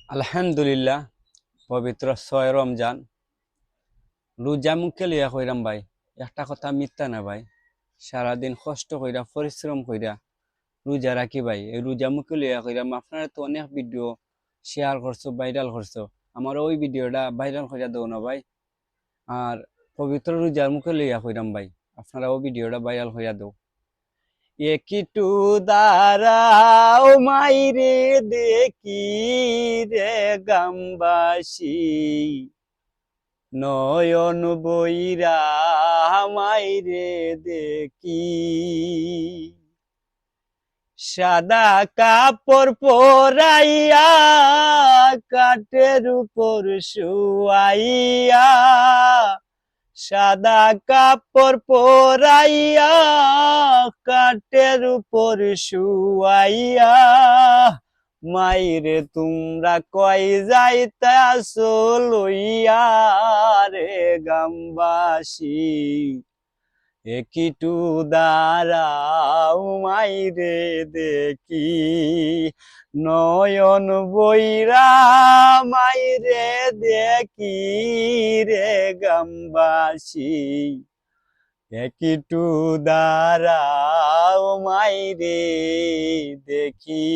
আলহামদুলিল্লাহ পবিত্র ৬ রমজান রোজা মুখে লইয়া কইরাম ভাই একটা কথা মিথ্যা না ভাই। সারাদিন কষ্ট কইরা পরিশ্রম কইরা রোজা রাখি ভাই, এই রোজা মুখে লইয়া কইরাম। আপনারা তো অনেক ভিডিও শেয়ার করছো, ভাইরাল করছো, আমার ওই ভিডিওটা ভাইরাল কইরা দাও না ভাই। আর পবিত্র রোজার মুখে লইয়া কইরাম ভাই, আপনারা ওই ভিডিওটা ভাইরাল কইরা দাও। একটু দাঁড়াও মাইরে দেখি রে গামবাসী, নয়ন বইরা মাইরে দেখি। সাদা কাপড় পরাইয়া কাঠের উপর শুয়াইয়া, সাদা কাপড় পরাইয়া কাঠের উপর শুয়াইয়া, মাইরে তোমরা কয় যাইতাছো লইয়া রে গামবাসী। একটু দাঁড়াও মাইরে দেখি, নয়ন বইরা মাইরে দেখি রে গামবাসী। একটু দাঁড়াও মাইরে দেখি।